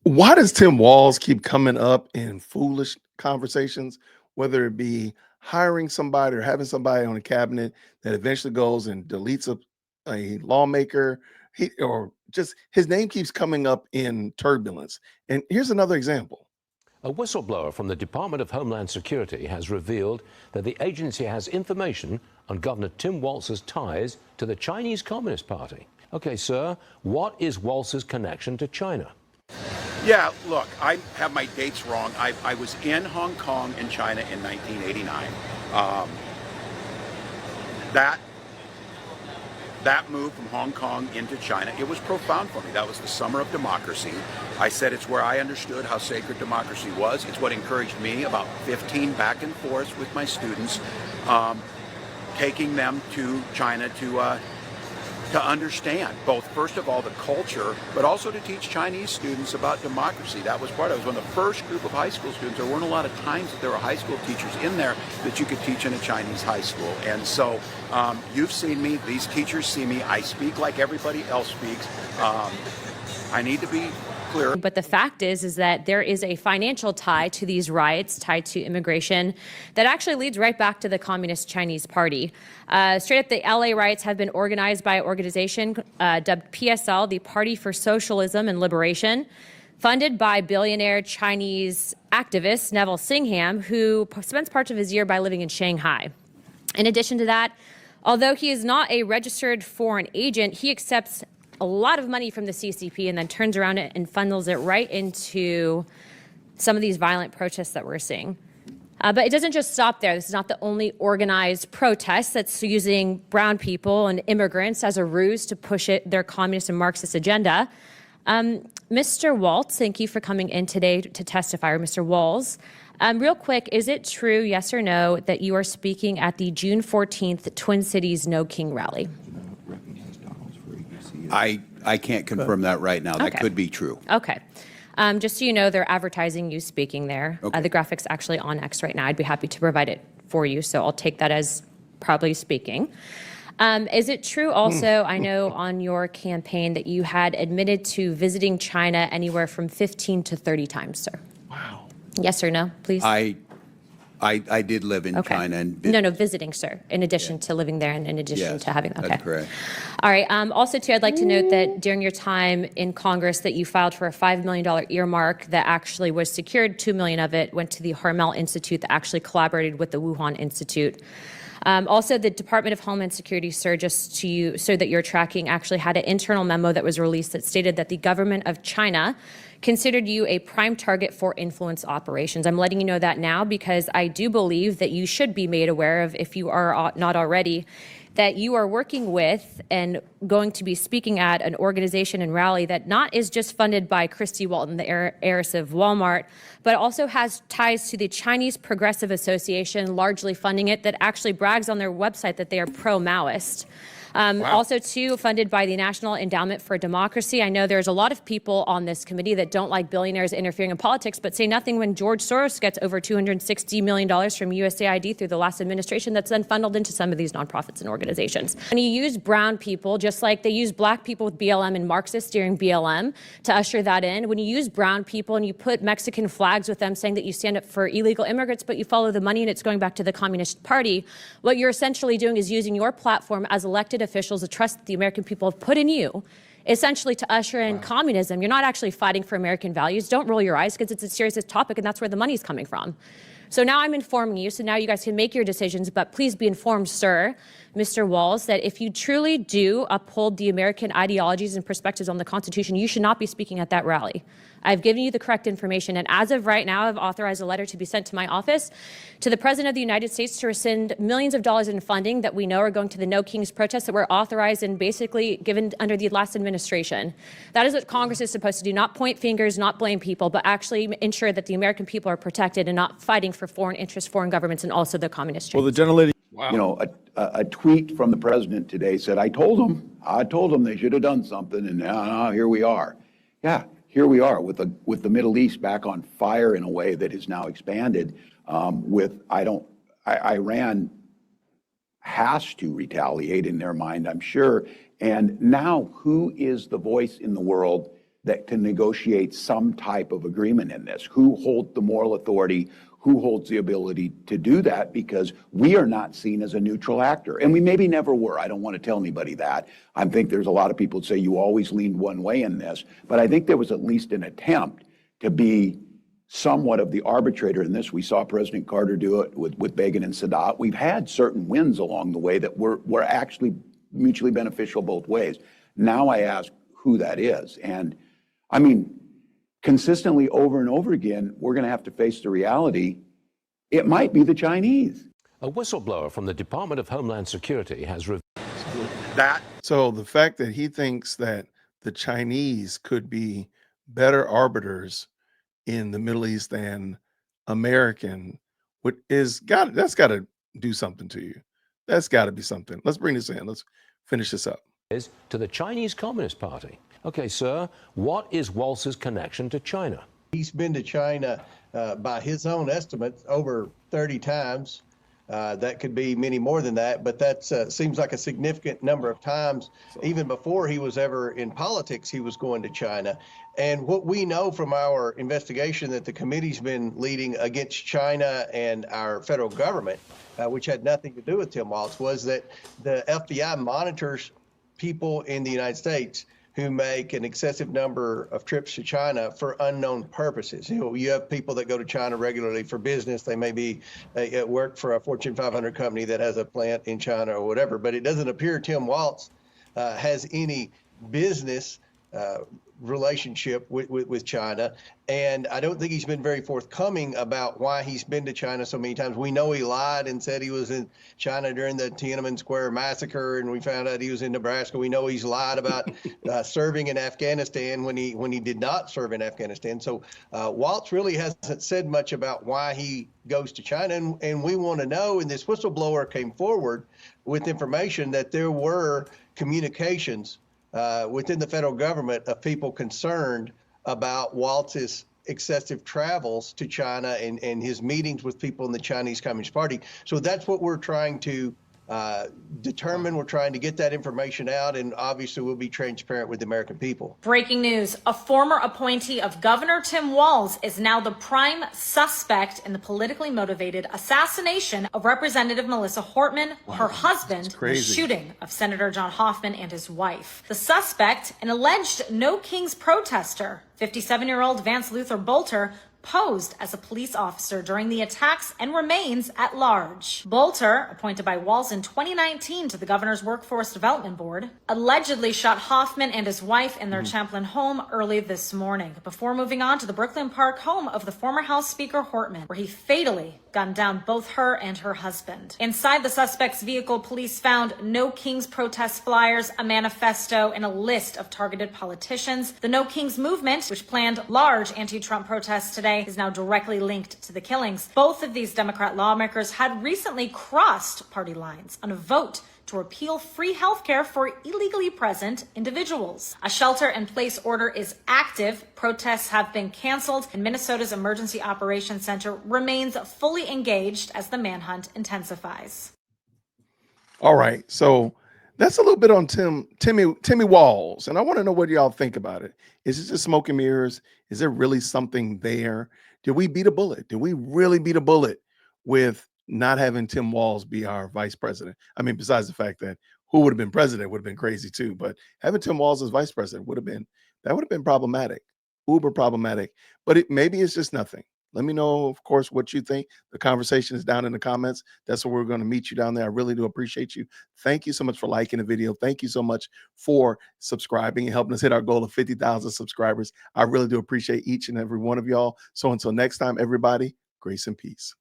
Why does Tim Walz keep coming up in foolish conversations, whether it be hiring somebody or having somebody on a cabinet that eventually goes and deletes a lawmaker? Or just his name keeps coming up in turbulence. And here's another example. A whistleblower from the Department of Homeland Security has revealed that the agency has information on Governor Tim Walz's ties to the Chinese Communist Party. Okay, sir, what is Walz's connection to China? Yeah, look, I have my dates wrong. I was in Hong Kong and China in 1989. That move from Hong Kong into China, it was profound for me. That was the summer of democracy. I said it's where I understood how sacred democracy was. It's what encouraged me, about 15 back and forth with my students, taking them to China to understand both, first of all, the culture, but also to teach Chinese students about democracy. That was part of it. I was one of the first group of high school students. There weren't a lot of times that there were high school teachers in there that you could teach in a Chinese high school. And so you've seen me, these teachers see me, I speak like everybody else speaks. I need to be clear. But the fact is that there is a financial tie to these riots, tied to immigration, that actually leads right back to the Communist Chinese Party. Straight up, the LA riots have been organized by an organization dubbed PSL, the Party for Socialism and Liberation, funded by billionaire Chinese activist Neville Singham, who spends parts of his year by living in Shanghai. In addition to that, although he is not a registered foreign agent, he accepts a lot of money from the CCP and then turns around and funnels it right into some of these violent protests that we're seeing. But it doesn't just stop there. This is not the only organized protest that's using brown people and immigrants as a ruse to push their communist and Marxist agenda. Mr. Walz, thank you for coming in today to testify, or Mr. Walz. Real quick, is it true, yes or no, that you are speaking at the June 14th Twin Cities No King rally? I can't confirm that right now. That Okay. could be true. Okay. Just so you know, they're advertising you speaking there. Okay. The graphic's actually on X right now. I'd be happy to provide it for you, so I'll take that as probably speaking. Is it true also, I know on your campaign that you had admitted to visiting China anywhere from 15 to 30 times, sir? Wow. Yes or no, please? I did live in Okay. China. And No, visiting, sir, in addition to living there and in addition Yes, to having, okay. that's correct. All right, also too, I'd like to note that during your time in Congress that you filed for a $5 million earmark that actually was secured. $2 million of it went to the Harmel Institute that actually collaborated with the Wuhan Institute. Also, the Department of Homeland Security, sir, just to you, so that you're tracking, actually had an internal memo that was released that stated that the government of China considered you a prime target for influence operations. I'm letting you know that now because I do believe that you should be made aware of, if you are not already, that you are working with and going to be speaking at an organization and rally that not is just funded by Christy Walton, the heiress of Walmart, but also has ties to the Chinese Progressive Association, largely funding it, that actually brags on their website that they are pro-Maoist. Also, too, funded by the National Endowment for Democracy. I know there's a lot of people on this committee that don't like billionaires interfering in politics, but say nothing when George Soros gets over $260 million from USAID through the last administration that's then funneled into some of these nonprofits and organizations. When you use brown people, just like they use black people with BLM and Marxists during BLM to usher that in, when you use brown people and you put Mexican flags with them saying that you stand up for illegal immigrants, but you follow the money and it's going back to the Communist Party, what you're essentially doing is using your platform as elected officials, the trust that the American people have put in you, essentially to usher in communism. You're not actually fighting for American values. Don't roll your eyes because it's a serious topic and that's where the money's coming from. So now I'm informing you, so now you guys can make your decisions, but please be informed, sir, Mr. Walz, that if you truly do uphold the American ideologies and perspectives on the Constitution, you should not be speaking at that rally. I've given you the correct information, and as of right now, I've authorized a letter to be sent to my office to the President of the United States to rescind millions of dollars in funding that we know are going to the No Kings protests that were authorized and basically given under the last administration. That is what Congress is supposed to do, not point fingers, not blame people, but actually ensure that the American people are protected and not fighting for foreign interests, foreign governments, and also the communist. Well, the gentlelady. You know, a tweet from the president today said, I told them they should have done something, and now here we are. Yeah, here we are with the Middle East back on fire in a way that is now expanded. Iran has to retaliate in their mind, I'm sure. And now, who is the voice in the world that can negotiate some type of agreement in this. Who holds the moral authority? Who holds the ability to do that? Because we are not seen as a neutral actor. And we maybe never were. I don't want to tell anybody that. I think there's a lot of people that say you always leaned one way in this. But I think there was at least an attempt to be somewhat of the arbitrator in this. We saw President Carter do it with Begin and Sadat. We've had certain wins along the way that were actually mutually beneficial both ways. Now I ask who that is. And I mean, consistently over and over again, we're going to have to face the reality. It might be the Chinese. A whistleblower from the Department of Homeland Security has revealed That So the fact that he thinks that the Chinese could be better arbiters in the Middle East than American, that's got to do something to you. That's got to be something. Let's bring this in. Let's finish this up. to the Chinese Communist Party. Okay, sir, what is Walz's connection to China? He's been to China, by his own estimates, over 30 times. That could be many more than that, but that seems like a significant number of times. Even before he was ever in politics, he was going to China. And what we know from our investigation that the committee's been leading against China and our federal government, which had nothing to do with Tim Walz, was that the FBI monitors people in the United States who make an excessive number of trips to China for unknown purposes. You know, you have people that go to China regularly for business. They may be at work for a Fortune 500 company that has a plant in China or whatever, but it doesn't appear Tim Walz has any business relationship with China. And I don't think he's been very forthcoming about why he's been to China so many times. We know he lied and said he was in China during the Tiananmen Square massacre, and we found out he was in Nebraska. We know he's lied about serving in Afghanistan when he did not serve in Afghanistan. So Walz really hasn't said much about why he goes to China. And we want to know, and this whistleblower came forward with information that there were communications within the federal government of people concerned about Walz's excessive travels to China and his meetings with people in the Chinese Communist Party. So that's what we're trying to determine. We're trying to get that information out, and obviously we'll be transparent with the American people. Breaking news, a former appointee of Governor Tim Walz is now the prime suspect in the politically motivated assassination of Representative Melissa Hortman, her husband, and the shooting of Senator John Hoffman and his wife. The suspect, an alleged No Kings protester, 57-year-old Vance Luther Bolter, posed as a police officer during the attacks and remains at large. Bolter, appointed by Walz in 2019 to the governor's Workforce Development Board, allegedly shot Hoffman and his wife in their Champlin home early this morning before moving on to the Brooklyn Park home of the former House Speaker Hortman, where he fatally gunned down both her and her husband. Inside the suspect's vehicle, police found No Kings protest flyers, a manifesto, and a list of targeted politicians. The No Kings movement, which planned large anti-Trump protests today, is now directly linked to the killings. Both of these Democrat lawmakers had recently crossed party lines on a vote to repeal free health care for illegally present individuals. A shelter-in-place order is active. Protests have been canceled, and Minnesota's Emergency Operations Center remains fully engaged as the manhunt intensifies. All right, so that's a little bit on Timmy Walz, and I want to know what y'all think about it. Is it just smoke and mirrors? Is there really something there? Did we beat a bullet? Did we really beat a bullet with not having Tim Walz be our vice president? I mean, besides the fact that who would have been president would have been crazy too, but having Tim Walz as vice president would have been problematic, uber problematic. But maybe it's just nothing. Let me know, of course, what you think. The conversation is down in the comments. That's where we're going to meet you down there. I really do appreciate you. Thank you so much for liking the video. Thank you so much for subscribing and helping us hit our goal of 50,000 subscribers. I really do appreciate each and every one of y'all. So until next time, everybody, grace and peace.